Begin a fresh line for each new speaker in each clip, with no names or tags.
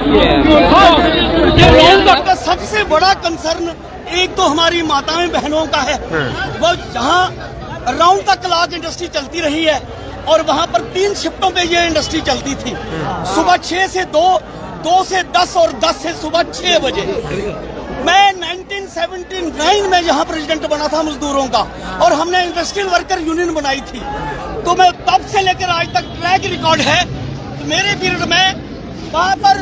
ये राउंड का सबसे बड़ा कंसर्न एक तो हमारी माताएं बहनों का है। वो जहाँ राउंड द क्लॉक इंडस्ट्री चलती रही है और वहाँ पर 3 शिफ्टों पे ये इंडस्ट्री चलती थी, सुबह 6 से 2, 2 से 10 और 10 से सुबह 6 बजे। मैं 1979 में यहाँ प्रेसिडेंट बना था मजदूरों का और हमने इंडस्ट्रियल वर्कर यूनियन बनाई थी। तो मैं तब से लेकर आज तक ट्रैक रिकॉर्ड है। तो मेरे पीरियड में वहाँ पर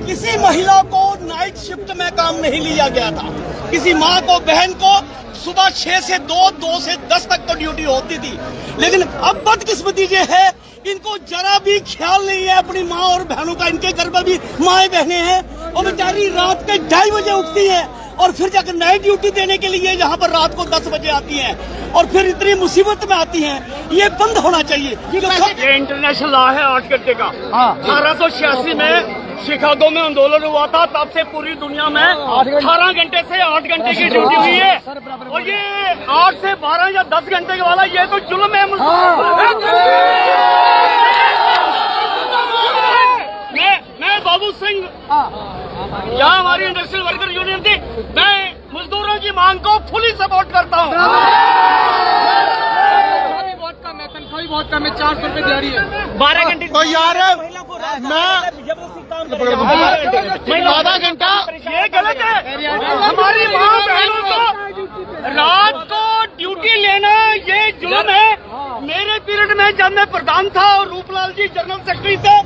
किसी महिला को नाइट शिफ्ट में काम नहीं लिया गया था। किसी माँ को, बहन को सुबह 6 से 2, 2 से 10 तक तो ड्यूटी होती थी। लेकिन अब बदकिस्मती ये है, इनको जरा भी ख्याल नहीं है अपनी माँ और बहनों का। इनके घर में भी माएँ बहनें हैं और बेचारी रात के 2:30 बजे उठती हैं और फिर जाकर नाइट ड्यूटी देने के लिए यहाँ पर रात को 10 बजे आती हैं और फिर इतनी मुसीबत में आती हैं। ये बंद होना चाहिए।
ये इंटरनेशनल लॉ है 8 घंटे का। 1886 में शिकागो में आंदोलन हुआ था, तब से पूरी दुनिया में 18 घंटे से 8 घंटे की ड्यूटी हुई है। और ये 8 से 12 या 10 घंटे वाला ये तो जुल्म है। मैं बाबू सिंह, यहाँ हमारी इंडस्ट्रियल वर्कर यूनियन थी, मैं मजदूरों की मांग को फुली सपोर्ट करता हूँ। बहुत कम है, 400 रुपए दिहाड़ी है। 12 घंटे तो यार मैं 12 घंटा ये गलत है। हमारी माँ बहनों को रात को ड्यूटी लेना ये जुल्म है। मेरे पीरियड में जब मैं प्रधान था और रूपलाल जी जनरल सेक्रेटरी थे,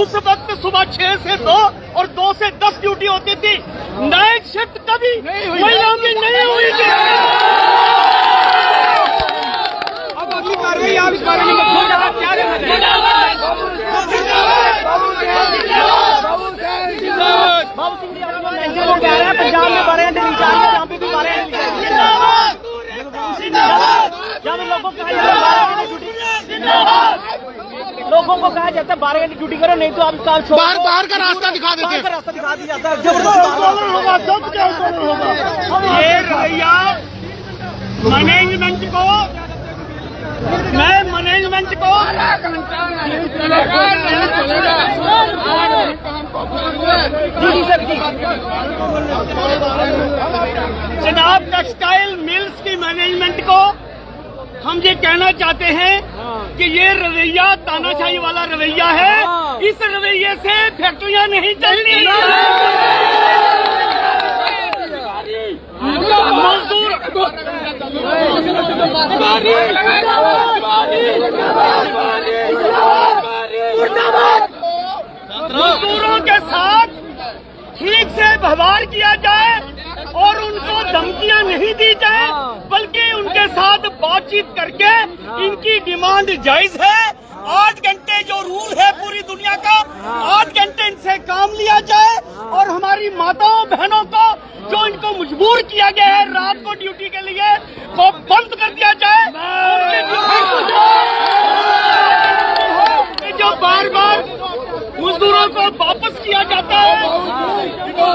उस वक्त सुबह 6 से 2 और 2 से 10 ड्यूटी होती थी। नाइट शिफ्ट कभी महिलाओं की नहीं हुई थी। अगली कार्रवाई आप इस बारे में पंजाब में 12 घंटे यहाँ पे भी 12 घंटे लोगों को कहा जाता है 12 घंटे ड्यूटी करो, नहीं तो आप काम छोड़ो। बाहर का रास्ता दिखा देते हैं। रास्ता दिखा दिया जाता है। ये रवैया मैनेजमेंट को जनाब टेक्सटाइल मिल्स की मैनेजमेंट को हम ये कहना चाहते हैं कि ये रवैया तानाशाही वाला रवैया है। इस रवैये से फैक्ट्रियां नहीं चलती। मजदूरों के साथ ठीक से व्यवहार किया जाए और उनको धमकियां नहीं दी जाए, बल्कि उनके साथ बातचीत करके इनकी डिमांड जायज है। 8 घंटे जो रूल है पूरी दुनिया का, 8 घंटे इनसे काम लिया जाए और हमारी माताओं बहनों को जो इनको मजबूर किया गया है रात को ड्यूटी के लिए, वो बंद कर दिया जाए। जो बार बार मजदूरों को वापस किया जाता है,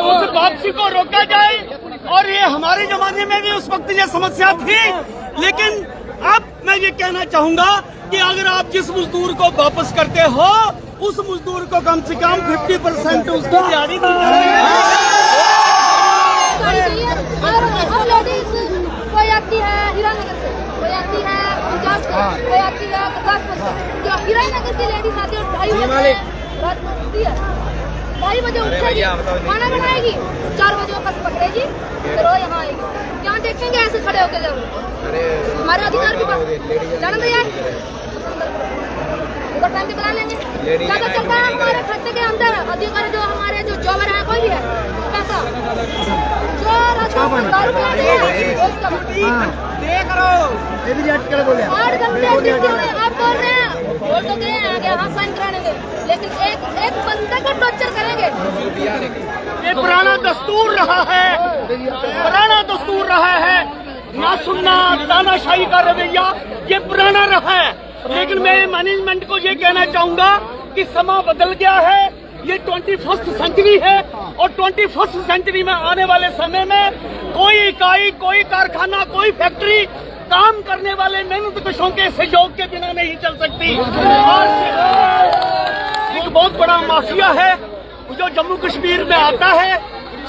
उस वापसी को रोका जाए। और ये हमारे जमाने में भी उस वक्त ये समस्या थी, लेकिन अब मैं ये कहना चाहूंगा कि अगर आप जिस मजदूर को वापस करते हो, उस मजदूर को कम से कम 50% उसकी दिहाड़ी दी
कोई आती है हीरानगर से, कोई आती है पंजाब से, कोई आती है गुरदासपुर से। जो हीरानगर की लेडीज आती है 2:30 रात में उठती है, 2:30 बजे उठेगी, खाना बनाएगी, 4 बजे बस पकड़ेगी, फिर वो यहाँ आएगी। यहाँ देखेंगे ऐसे खड़े होकर जब हमारे अधिकार के पास जाना तो यार टाइम से बना लेंगे। ज्यादा चलता है हमारे खाते के अंदर अधिकारी जो हमारे जो जॉबर है, कोई भी है पैसा जो 8 घंटे आप बोल रहे हैं, बोल तो गए आगे हाँ साइन कराने के, लेकिन एक बंदा को टॉर्चर करेंगे।
ये पुराना दस्तूर रहा है, ना सुनना, तानाशाही का रवैया ये पुराना रहा है। लेकिन मैं मैनेजमेंट को ये कहना चाहूंगा कि समा बदल गया है। ये 21st सेंचुरी है और 21st सेंचुरी में आने वाले समय में कोई इकाई, कोई कारखाना, कोई फैक्ट्री काम करने वाले मेहनतकशों के सहयोग के बिना नहीं चल सकती। और एक बहुत बड़ा माफिया है जो जम्मू कश्मीर में आता है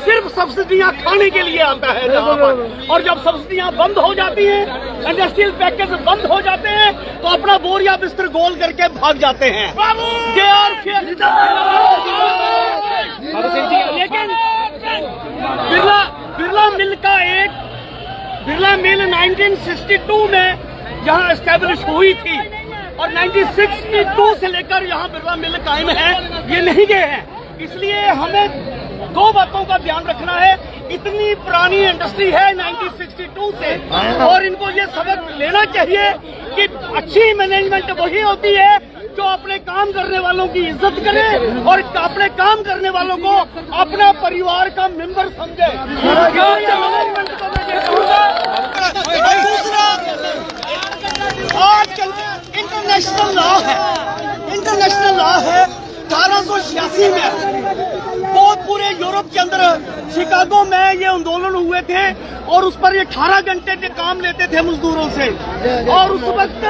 सिर्फ सब्सिडियां खाने के लिए आता है जहाँ पर, और जब सब्सिडियां बंद हो जाती हैं, इंडस्ट्रियल पैकेज बंद हो जाते हैं, तो अपना बोरिया बिस्तर गोल करके भाग जाते हैं। लेकिन बिरला मिल 1962 में जहां एस्टेब्लिश हुई थी और 1962 से लेकर यहां बिरला मिल कायम है, ये नहीं गए हैं। इसलिए हमें दो बातों का ध्यान रखना है। इतनी पुरानी इंडस्ट्री है 1962 से, और इनको ये सबक लेना चाहिए कि अच्छी मैनेजमेंट वही होती है जो अपने काम करने वालों की इज्जत करे और अपने काम करने वालों को अपना परिवार का मेंबर समझे। मैनेजमेंट को मैं ये कहूँगा।
दूसरा, आजकल इंटरनेशनल लॉ है 1886 में बहुत पूरे यूरोप के अंदर शिकागो में ये आंदोलन हुए थे, और उस पर ये 18 घंटे के काम लेते थे मजदूरों से, और उस वक्त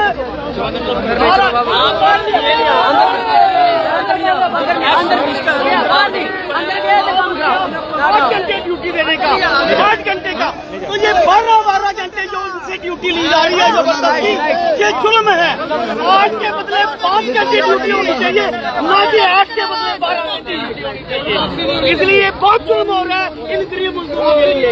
8 घंटे ड्यूटी देने का, 5 घंटे का, तो ये 12 घंटे जो उनसे ड्यूटी ली जा रही है जबरदस्ती, ये जुल्म है। 8 के बदले 5 घंटे ड्यूटी होनी चाहिए, ना कि 8 के बदले 12 घंटे ड्यूटी होनी चाहिए। इसलिए बहुत जुल्म हो रहा है इन गरीब मजदूरों के लिए।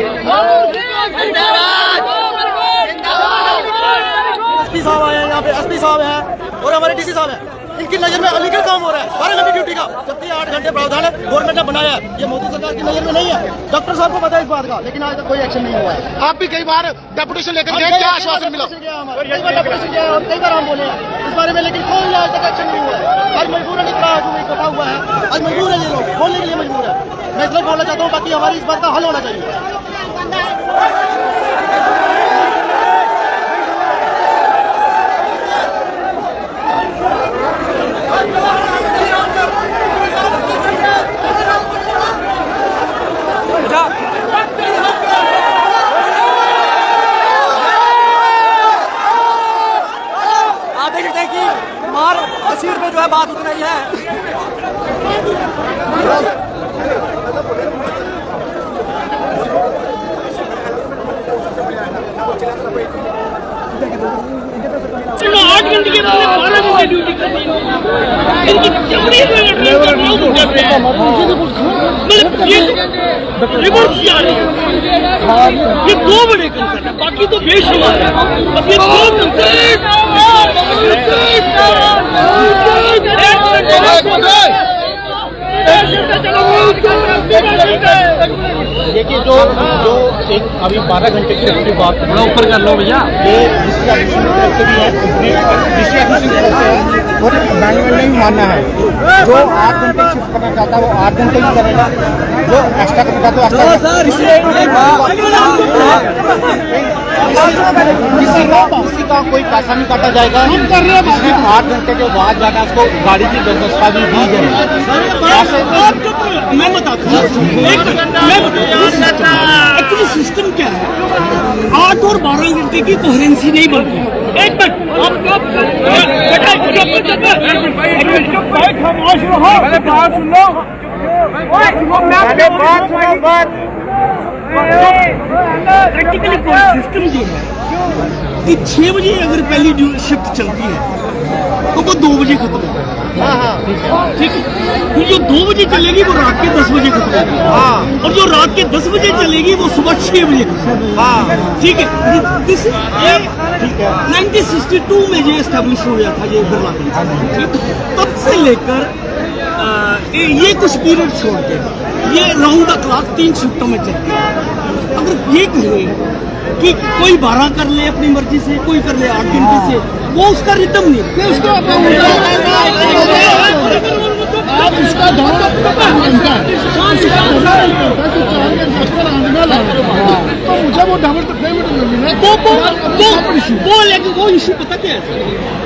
एसपी साहब आए हैं यहाँ पे, एसपी साहब हैं और हमारे डीसी साहब हैं। इनकी नजर में अलीगल काम हो रहा है 12 घंटे ड्यूटी का, जबकि 8 घंटे प्रावधान है गवर्नमेंट ने बनाया है। ये मोदी सरकार की नजर में नहीं है। डॉक्टर साहब को पता है इस बात का, लेकिन आज तक कोई एक्शन नहीं हुआ है।
आप भी कई बार डेपुटेशन लेकर गए, क्या आश्वासन मिला?
कई बार डेपुटेशन किया और कई बार हम बोले हैं इस बारे में, लेकिन कोई आज तक एक्शन नहीं हुआ है। आज मजबूर है, इतना कटा हुआ है, आज मजबूर है ये लोग, बोलने के लिए मजबूर है। मैं इसलिए बोलना चाहता हूँ बाकी हमारी इस बात का हल होना चाहिए। आप देख सकते हैं कि मार तस्वीर में जो है बात उतना ही है।
आठ घंटे के बदले 12 घंटे ड्यूटी करनी है। इनकी चमड़ी रिवर्स आ रही है। ये दो बड़े कंसर्न है, बाकी तो बेशुमार है। अब ये दो
देखिए जो एक अभी 12 घंटे की शिफ्ट की बात थोड़ा ऊपर कर लो भैया, ये डिस्ट्रिक्ट एडमिशन की तरफ से भी है, डिस्ट्रिक्ट एडमिशन की तरफ से और मैनेजमेंट ने भी मानना है। जो 8 घंटे शिफ्ट करना चाहता है वो 8 घंटे ही करेगा, जो एक्स्ट्रा करेगा तो किसी का कोई पैसा नहीं काटा जाएगा। इसमें 8 घंटे के बाद जाना उसको गाड़ी की व्यवस्था भी दी जाएगी।
मैं बताता हूँ, एक्चुअली सिस्टम क्या है, 8 और 12 घंटे की कोहेरेंसी नहीं बनती। एक मिनट, प्रैक्टिकली सिस्टम जो है कि 6 बजे अगर पहली शिफ्ट चलती है तो वो 2 बजे खत्म होगा। ठीक है, फिर जो 2 बजे चलेगी वो रात के 10 बजे खत्म होगी, और जो रात के 10 बजे चलेगी वो सुबह 6 बजे खत्म। ठीक है, 1962 में ये एस्टेब्लिश हो गया था ये बिरला मिल। तब से लेकर ये कुछ पीरियड छोड़ के ये राउंड द क्लॉक 3 शिफ्टों में चलती है। अगर ये कहें कि कोई 12 कर ले अपनी मर्जी से, कोई कर ले 8 घंटे से, वो उसका रिदम नहीं, उसको अपना उसका तो मुझे वो डबल तो पेमेंट वो इशू पता क्या है?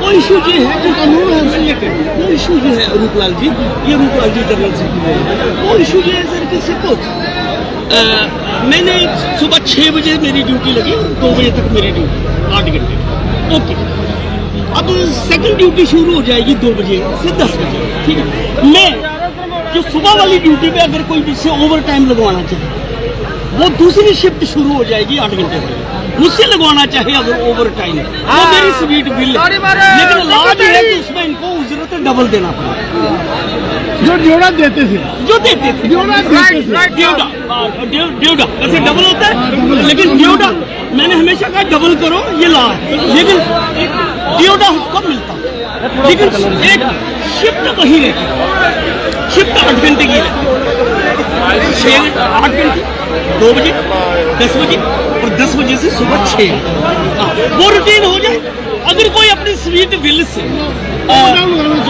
वो इशू ये है कि कानून है उससे लेकर, वो इशू ये है रूपलाल जी, ये रूपलाल जी जनरल सेक्रेटरी, वो इशू ये है सर कि सपोज मैंने सुबह 6 बजे मेरी ड्यूटी लगी, 2 बजे तक मेरी ड्यूटी 8 घंटे, ओके। अब सेकंड ड्यूटी शुरू हो जाएगी 2 बजे से 10 बजे, ठीक है। मैं जो सुबह वाली ड्यूटी पे अगर कोई मुझसे ओवर टाइम लगवाना चाहे, वो दूसरी शिफ्ट शुरू हो जाएगी 8 घंटे से। मुझसे लगवाना चाहे अगर ओवर टाइम, वो मेरी स्वीट बिल है, लेकिन लाज है कि उसमें इनको उजरत डबल देना पड़ेगा।
जो ड्योड़ा देते थे,
ड्योड़ा ऐसे डबल होता है, लेकिन ड्योड़ा मैंने हमेशा कहा डबल करो, ये ला है, लेकिन ड्योड़ा उसको मिलता, लेकिन एक शिफ्ट वही रहती, शिफ्ट 8 घंटे की रहती, 8 घंटे, 2 बजे, 10 बजे और 10 बजे से सुबह 6, वो रूटीन हो जाए। अगर कोई अपनी स्वीट बिल से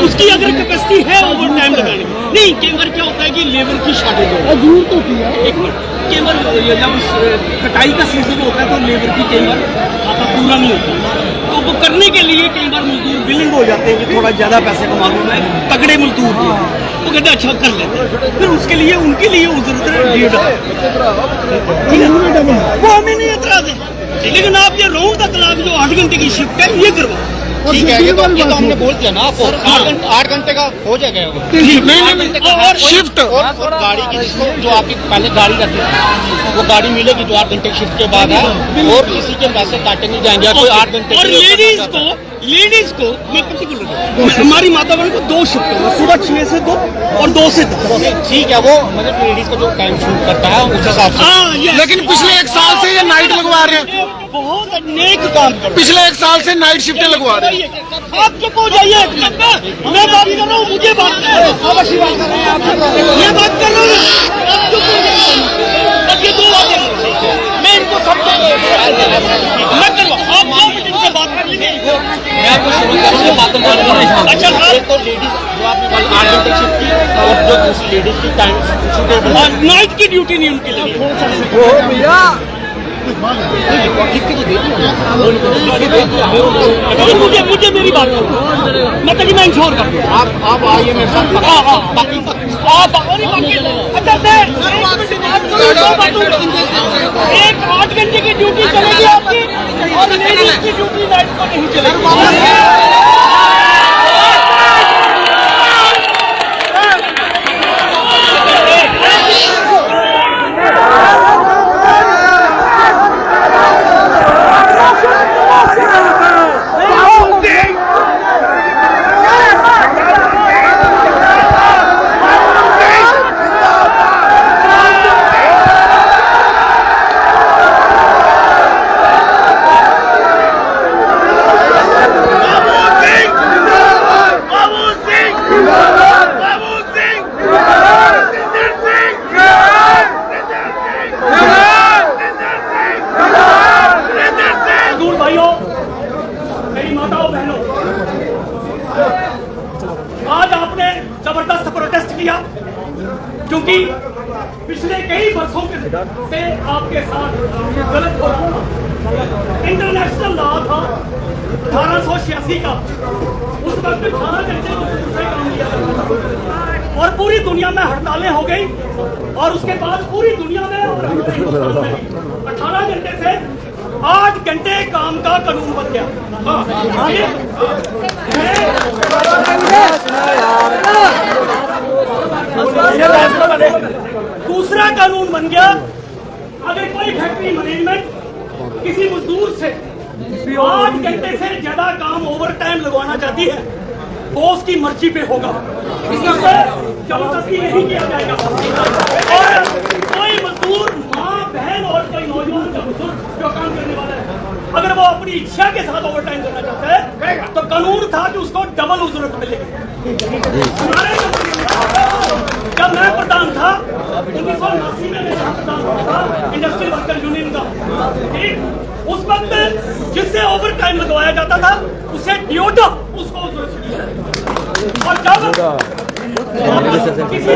उसकी अगर कैपेसिटी है ओवर टाइम लगाने की, नहीं, कई बार क्या होता है कि लेबर की शॉर्टेज होती है,
दूर तो किया।
एक मिनट, कई बार जब कटाई का सीजन होता है तो लेबर की कई बार खाता पूरा नहीं होता, तो वो करने के लिए कई बार मजदूर बिलिंग हो जाते हैं कि थोड़ा ज्यादा पैसे कमा लूँ मैं, तगड़े मजदूर थे, वो कहते अच्छा कर लेते हैं, फिर उसके लिए उनके लिए उजरत ठीक है, वो हमें नहीं एतराज है, लेकिन आप ये राउंड द क्लॉक जो 8 घंटे की शिफ्ट है ये करवाओ।
ठीक है, ये तो हमने बोल दिया ना आपको, 8 घंटे का हो जाएगा वो।
और
शिफ्ट और गाड़ी की जिसको जो आपकी पहले गाड़ी रहती है वो गाड़ी मिलेगी जो 8 घंटे शिफ्ट के बाद है, और किसी के पैसे काटे नहीं जाएंगे कोई 8 घंटे।
और लेडीज को मैं पर्टिकुलर हमारी माता बहन को 2 शिफ्ट होगा, सुबह 6 से 2 और 2 से 10।
ठीक है, वो मतलब लेडीज का जो टाइम शूट करता है उस हिसाब से।
लेकिन पिछले 1 साल से ये नाइट लगवा रहे हैं,
बहुत नेक काम कर,
पिछले 1 साल से नाइट शिफ्टें लगवा रहे हैं।
आप चुप हो जाइए, मैं बात कर रहा हूँ, मुझे बात कर रहा हूँ, मैं बात कर रहा हूँ, आप चुप हो जाइए। अब ये 2 बातें मैं इनको सब मैं करवा, आप 2 मिनट इनसे बात कर लीजिए।
मैं आपको शुरू करूँगा बातें मानूंगा।
अच्छा,
एक तो लेडीज जो आपने कल 8 घंटे शिफ्ट की, और जो दूसरी लेडीज की टाइम
नाइट की ड्यूटी नहीं उनकी लगी। मुझे मेरी बात करो, मतलब कि मैं इंश्योर कर दूँ।
आप आइए मेरे साथ, बाकी
अच्छा सर, एक 8 घंटे की ड्यूटी चलेगी आपकी, और लेडीज की ड्यूटी नाइट को नहीं चलेगी। आज आपने जबरदस्त प्रोटेस्ट किया, क्योंकि पिछले कई वर्षों से आपके साथ गलत हो रहा था। इंटरनेशनल लॉ था 1886 का, उस वक्त 18 घंटे से काम किया जाता था, और पूरी दुनिया में हड़तालें हो गई, और उसके बाद पूरी दुनिया में और 18 घंटे से 8 घंटे काम का कानून बन गया। दूसरा कानून बन गया, अगर कोई फैक्ट्री मैनेजमेंट किसी मजदूर से 8 घंटे से ज्यादा काम ओवर टाइम लगवाना चाहती है, बॉस की मर्जी पे होगा, इससे जबरदस्ती नहीं किया जाएगा। और कोई मजदूर, माँ बहन और कोई नौजवान का बुजुर्ग जो काम करने वाला है, अगर वो अपनी इच्छा के साथ ओवर टाइम करना चाहता है, तो कानून था कि उसको डबल उजरत मिलेगी। जब मैं प्रधान था 1989 में, मैं प्रधान था इंडस्ट्रियल वर्कर यूनियन का, ठीक, उस वक्त जिससे ओवर टाइम लगवाया जाता था उसे ड्यूटा उसको उजरत मिली। और जब किसी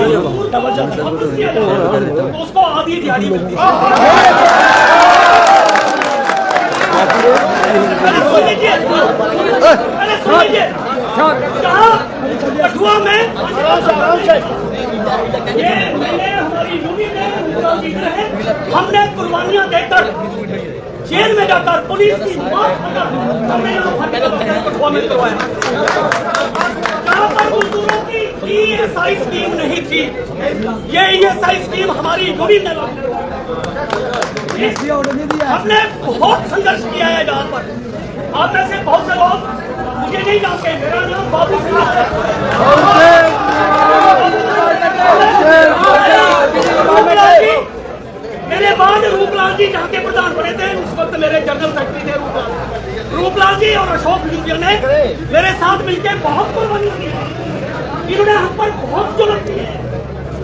तो उसको आधी दिहाड़ी मिलती है। पहले सुन लीजिए, जहाँ कठुआ में ये हमारी यूनियन है, हमने कुर्बानियां देकर जेल में जाकर पुलिस की मार खाकर हमने कठुआ में करवाया। जहाँ पर मजदूरों की ESI स्कीम नहीं थी,
स्कीम, ये ESI स्कीम हमारी यूनियन ने लॉन्च की। हमने बहुत संघर्ष किया है यहाँ पर। आप में से बहुत से लोग मुझे नहीं जानते, मेरा नाम बाबू सिंह है। मेरे बाद रूपलाल जी जहाँ के प्रधान बने थे, उस वक्त मेरे जनरल सेक्रेटरी थे रूपलाल जी और अशोक लूथिया ने मेरे साथ मिलकर बहुत कुर्बानी दी है। इन्होंने हम पर बहुत जुल्म किए हैं,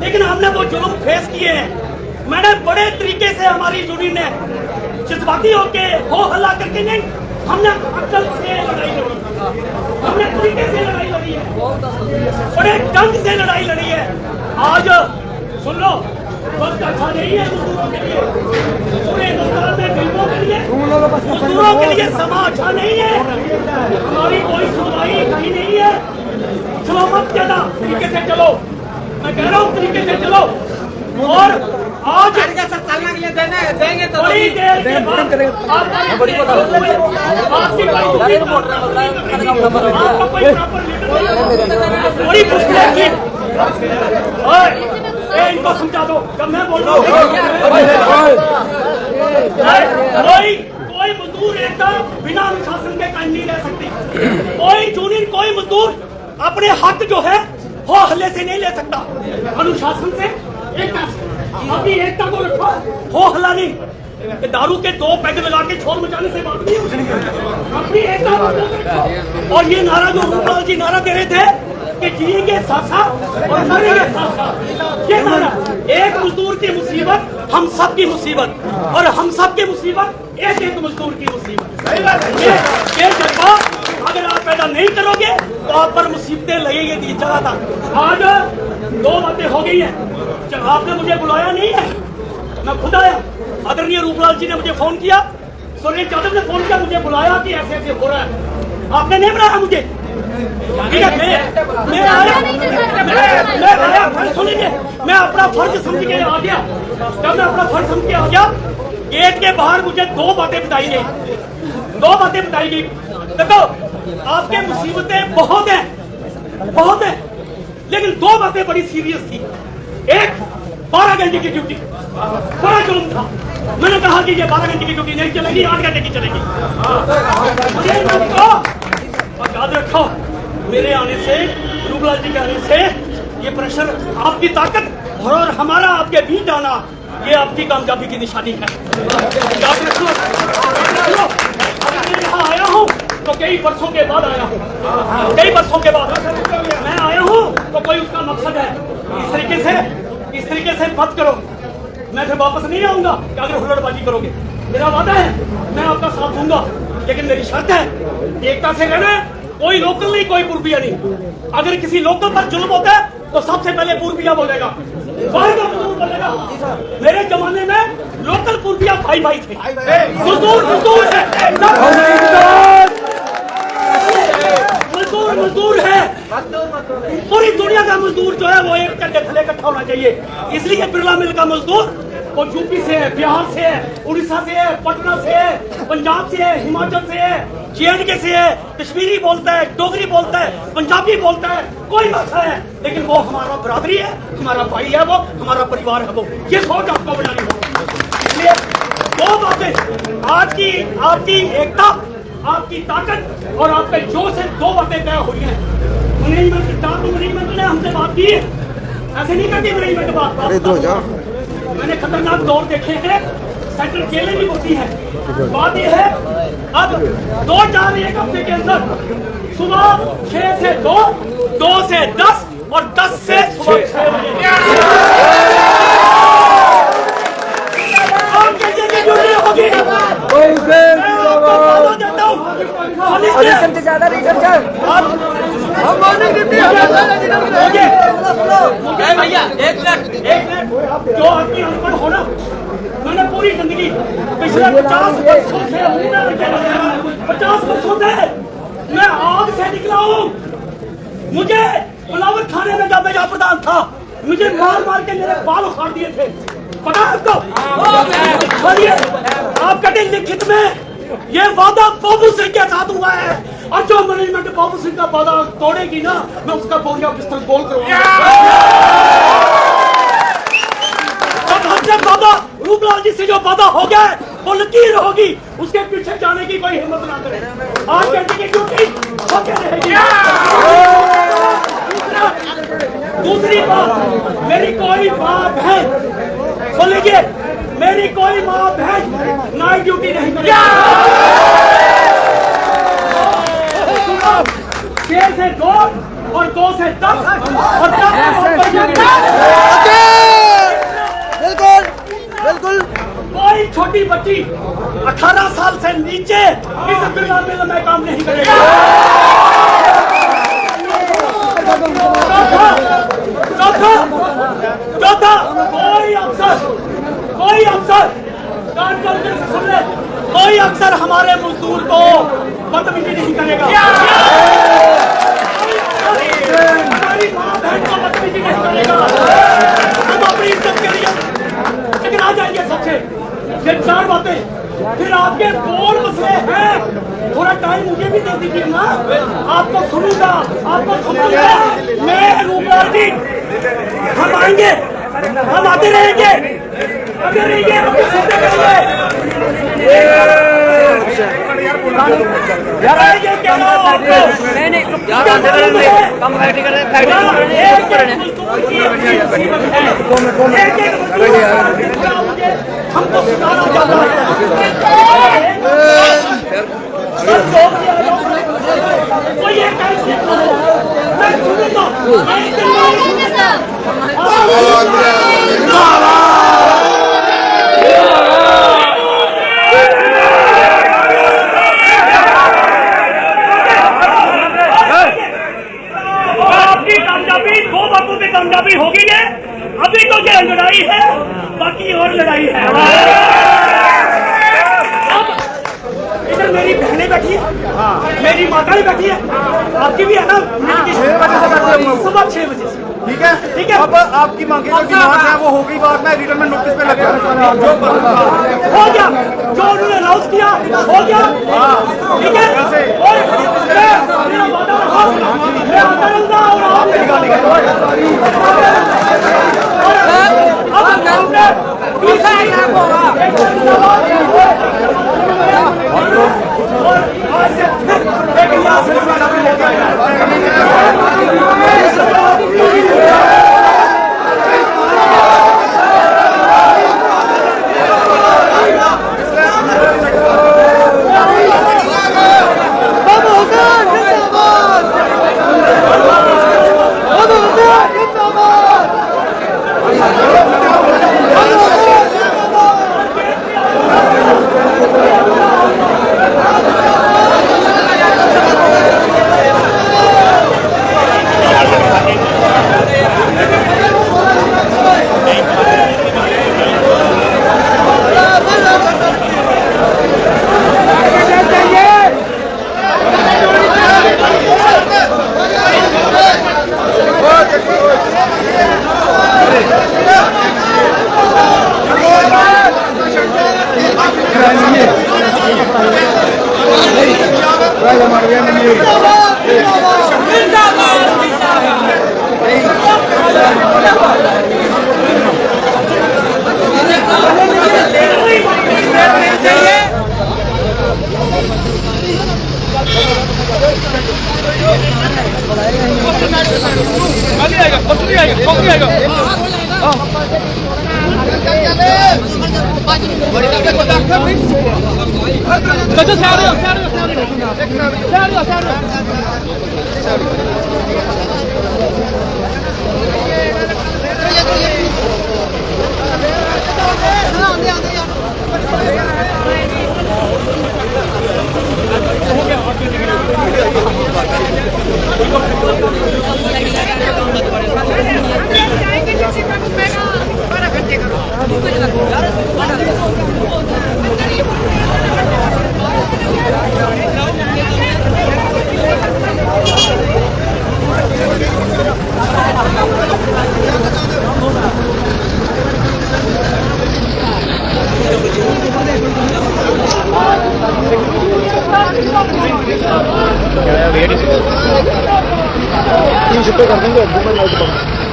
लेकिन हमने वो जुल्म फेस किए हैं। मैंने बड़े तरीके से हमारी यूनियन ने जज्बाती होके हो हल्ला करके नहीं, हमने अक्ल से लड़ाई लड़ी, हमने तरीके से लड़ाई लड़ी है, बड़े ढंग से लड़ाई लड़ी है। आज सुन लो, वक्त अच्छा नहीं है मजदूरों के लिए, पूरे हिंदुस्तान में गरीबों के लिए, मजदूरों के लिए समा अच्छा नहीं है। हमारी कोई सुनवाई कहीं नहीं है। चलो मत कहना, तरीके से चलो, मैं कह रहा हूँ तरीके से चलो। और आज चलने के लिए देंगे तो बड़ी देर के बाद बड़ी मुश्किल थी। इनको समझा दो, जब मैं बोल रहा हूँ कोई मजदूर एकता बिना अनुशासन के कायम नहीं रह सकती। कोई यूनियन, कोई मजदूर अपने हक जो है हो हल्ले से नहीं ले सकता, अनुशासन से, एकता से। अपनी एकता को रखो, हो हल्ला नहीं। दारू के 2 पैग लगा के शोर मचाने से बात नहीं होती। अपनी एकता को रखो। और ये नारा जो रूपलाल जी नारा दे रहे थे कि जिएंगे साथ साथ और मरेंगे साथ साथ, ये नारा, एक मजदूर की मुसीबत हम सब की मुसीबत, और हम सब की मुसीबत एक एक मजदूर की मुसीबत। ये जज्बा अगर आप पैदा नहीं करोगे तो आप पर मुसीबतें लगेंगी ज्यादा। आज 2 बातें हो गई हैं। आपने मुझे बुलाया नहीं है, मैं खुद आया। आदरणीय रूपलाल जी ने मुझे फोन किया, सुरेश यादव ने फोन किया, मुझे बुलाया कि ऐसे ऐसे हो रहा है। आपने नहीं बुलाया मुझे, ठीक है? मैं आया, सुनिए, मैं अपना फर्ज समझ के आ गया। जब मैं अपना फर्ज समझ के आ गया, गेट के बाहर मुझे 2 बातें बताई गई, 2 बातें बताई गई। देखो, आपके मुसीबतें बहुत हैं, लेकिन 2 बातें बड़ी सीरियस थी। एक, 12 घंटे की ड्यूटी, बड़ा जुल्म था। मैंने कहा कि ये 12 घंटे की ड्यूटी नहीं चलेगी, 8 घंटे की चलेगी। और याद रखो, मेरे आने से, रूपलाल जी के आने से, ये प्रेशर, आपकी ताकत और हमारा आपके बीच आना, ये आपकी कामयाबी की निशानी है। याद रखो। मैं यहाँ आया हूँ तो कई वर्षों के बाद आया हूँ, कई वर्षों के बाद मैं आया हूँ, तो कोई उसका मकसद है। इस तरीके से मत करो। मैं फिर वापस नहीं आऊंगा कि अगर हुल्लड़बाजी करोगे। मेरा वादा है, मैं आपका साथ दूंगा, लेकिन मेरी शर्त है, एकता से रहना है। कोई लोकल नहीं, कोई पूर्विया नहीं। अगर किसी लोकल पर जुल्म होता है तो सबसे पहले पूर्विया बोलेगा, बोलेगा। मेरे जमाने में लोकल पूर्विया भाई भाई थे, मजदूर है। पूरी दुनिया का मजदूर जो है वो एक झंडे थले इकट्ठा होना चाहिए। इसलिए बिरला मिल का मजदूर वो यूपी से है, बिहार से है, उड़ीसा से है, पटना से है, पंजाब से है, हिमाचल से है, JNK से है, कश्मीरी बोलता है, डोगरी बोलता है, पंजाबी बोलता है, कोई भाषा है, लेकिन वो हमारा बरादरी है, हमारा भाई है, वो हमारा परिवार है। वो ये सोच आपको बनानी होगी। इसलिए 2 बातें, आपकी एकता, आपकी ताकत और आपके जोश से 2 बातें तय हुई हैं। मैनेजमेंट ने हमसे बात की है, ऐसे नहीं करती मैनेजमेंट बात। मैंने खतरनाक दौर देखे हैं, सेंट्रल जेलें भी होती हैं। बात यह है, अब 2-4-1 हफ्ते के अंदर सुबह 6 से 2, 2 से 10 और 10 से सुबह 6 बजे होगी। ज्यादा नहीं भैया, 1 मिनट जो आदमी अनपढ़ हो ना, मैंने पूरी जिंदगी पिछले 50 वर्षों से 50 वर्षों से मैं आग से निकला हूँ। मुझे बिलावल थाने में जब मैं प्रधान था, मुझे मार मार के मेरे बाल उखाड़ दिए थे, पता है आपको? आप कटे लिखित में ये वादा बाबू सिंह के साथ हुआ है, और जो मैनेजमेंट बाबू सिंह का वादा तोड़ेगी ना, मैं उसका बोरिया पिस्तौल गोल करूंगा। टेक्नोलॉजी से जो वादा हो गया है वो लकीर होगी, उसके पीछे जाने की कोई हिम्मत ना करे। 8 घंटे की ड्यूटी होके रहेगी। दूसरी बात, मेरी कोई माँ बहन सुन लीजिए, मेरी कोई माँ बहन नाइट ड्यूटी नहीं करेगी। 6 से 2 और 2 से 10 और 10 से 9।
बिल्कुल बिल्कुल।
कोई छोटी बच्ची 18 साल से नीचे इस एनवायरमेंट में काम नहीं करेगा। चौथा, कोई अफसर कान खोल के सुन ले, कोई अफसर हमारे मजदूर को बदतमीजी नहीं करेगा। हमारी माँ बहन को बदतमीजी नहीं करेगा। हम अपनी इज्जत के लिए टकरा जाएंगे सबसे। ये 4 बातें। फिर आपके बोल मसले हैं, थोड़ा टाइम मुझे भी दे दीजिए ना, आपको सुनूंगा, आपको सुनूंगा। मैं रूपलाल जी, हम आएंगे, हम आते रहेंगे, आते रहेंगे, हम सुनते रहेंगे। यार आएंगे क्या नहीं कम फैक्ट्री कर हमको सुनाना चाहता है। कोई एक मैं सुनूंगा। आपकी कामयाबी 2 बातों पे कामयाबी होगी है। अभी तो ये लड़ाई है, बाकी और लड़ाई है। इधर मेरी बहनें बैठी है, मेरी माताएं बैठी है, आपकी भी है ना। 6 बजे से बैठे हुए, सुबह 6 बजे से। ठीक है, ठीक है। अब आपकी मांगे जो डिमांड है वो होगी बाद में रिटर्न में नोटिस पे लग गया हो गया, जो उन्होंने अनाउंस किया हो गया। ठीक है, और मैं वादा मैं आता रहूंगा और आप
कर देंगे।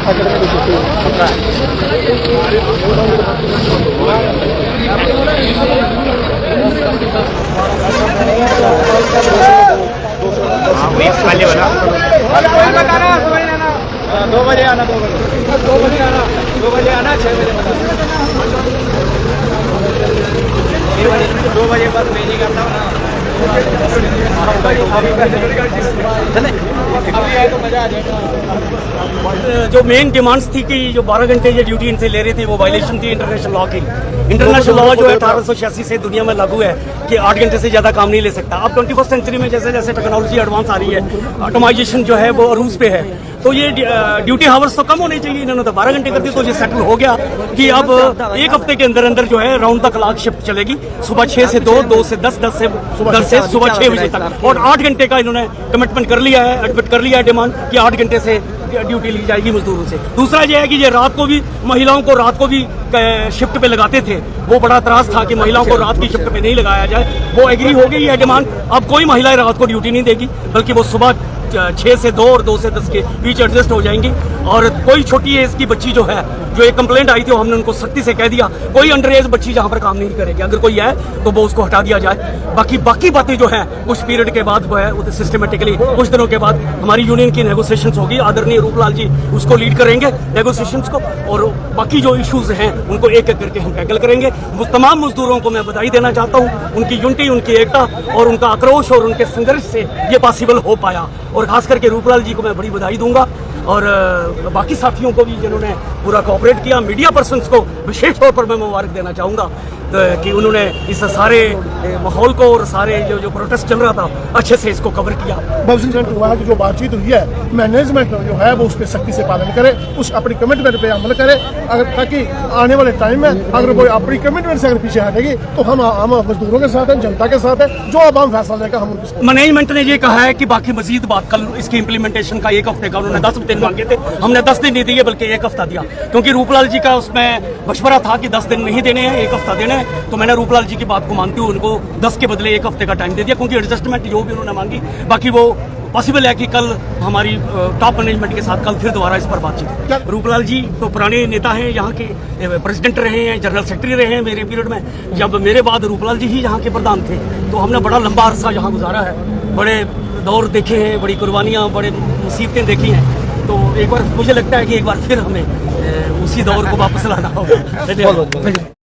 एकेडमी ड्यूटी
जो मेन डिमांड्स थी कि जो 12 घंटे ये ड्यूटी इनसे ले रहे थे वो वायलेशन थी इंटरनेशनल लॉ की। इंटरनेशनल लॉ जो है 1886 से दुनिया में लागू है कि 8 घंटे से ज़्यादा काम नहीं ले सकता। अब 21st सेंचुरी में जैसे जैसे टेक्नोलॉजी एडवांस आ रही है, ऑटोमाइजेशन जो है वो अरूज पे है, तो ये ड्यूटी हावर्स तो कम होने चाहिए, इन्होंने तो 12 घंटे कर दिए। तो ये सेटल हो गया कि अब एक हफ्ते के अंदर अंदर जो है राउंड द क्लॉक शिफ्ट चलेगी, सुबह 6 से 2, 2 से 10, 10 से सुबह 6 बजे तक, और 8 घंटे का इन्होंने कमिटमेंट कर लिया है, एडमिट कर लिया है डिमांड कि 8 घंटे से ड्यूटी ली जाएगी मजदूरों से। दूसरा ये है कि ये रात को भी महिलाओं को रात को भी शिफ्ट पे लगाते थे, वो बड़ा त्रास था कि महिलाओं को रात की शिफ्ट पे नहीं लगाया जाए, वो एग्री हो गई है डिमांड। अब कोई महिलाएं रात को ड्यूटी नहीं देगी, बल्कि वो सुबह 6 से 2 और 2 से 10 के बीच एडजस्ट हो जाएंगी। और कोई छोटी एज की बच्ची जो है, जो एक कंप्लेंट आई थी, वो हमने उनको सख्ती से कह दिया कोई अंडर एज बच्ची जहाँ पर काम नहीं करेगी, अगर कोई है तो वो उसको हटा दिया जाए। बाकी बातें जो हैं कुछ पीरियड के बाद वो है वो सिस्टमेटिकली कुछ दिनों के बाद हमारी यूनियन की नेगोशिएशंस होगी, आदरणीय रूपलाल जी उसको लीड करेंगे नेगोशिएशंस को, और बाकी जो इश्यूज हैं उनको एक एक करके हम टैकल करेंगे। वो तमाम मजदूरों को मैं बधाई देना चाहता हूँ, उनकी यूनिटी, उनकी एकता और उनका आक्रोश और उनके संघर्ष से ये पॉसिबल हो पाया, और खास करके रूपलाल जी को मैं बड़ी बधाई दूंगा, और बाकी साथियों को भी जिन्होंने पूरा कोऑपरेट किया। मीडिया पर्सन्स को विशेष तौर पर मैं मुबारक देना चाहूँगा कि उन्होंने इस सारे माहौल को और सारे जो प्रोटेस्ट चल रहा था अच्छे से इसको कवर किया।
भवन सिंह वहाँ की जो बातचीत हुई है, मैनेजमेंट जो है वो उस पर सख्ती से पालन करे, उस अपनी कमिटमेंट पे अमल करे, अगर ताकि आने वाले टाइम में अगर कोई अपनी कमिटमेंट से अगर पीछे हटेगी तो हम मजदूरों के साथ हैं, जनता के साथ है, जो अब हम फैसला लेगा हम उनके।
मैनेजमेंट ने ये कहा है कि बाकी मजीद बात कल इसकी इम्प्लीमेंटेशन का 1 हफ्ते का, उन्होंने 10 दिन मांगे थे, हमने 10 दिन नहीं दिए बल्कि 1 हफ्ता दिया, क्योंकि रूपलाल जी का उसमें मशवरा था कि 10 दिन नहीं देने हैं, 1 हफ्ता देना है। तो मैंने रूपलाल जी की बात को मानते हुए उनको 10 के बदले 1 हफ्ते का टाइम दे दिया, क्योंकि एडजस्टमेंट जो भी उन्होंने मांगी, बाकी वो पॉसिबल है कि कल हमारी टॉप मैनेजमेंट के साथ कल फिर दोबारा इस पर बातचीत। रूपलाल जी तो पुराने नेता हैं, यहाँ के प्रेसिडेंट रहे हैं, जनरल सेक्रेटरी रहे हैं मेरे पीरियड में, जब मेरे बाद रूपलाल जी ही यहाँ के प्रधान थे, तो हमने बड़ा लंबा अरसा यहाँ गुजारा है, बड़े दौर देखे हैं, बड़ी कुर्बानियाँ, बड़े मुसीबतें देखी हैं। तो एक बार मुझे लगता है कि एक बार फिर हमें उसी दौर को वापस लाना होगा।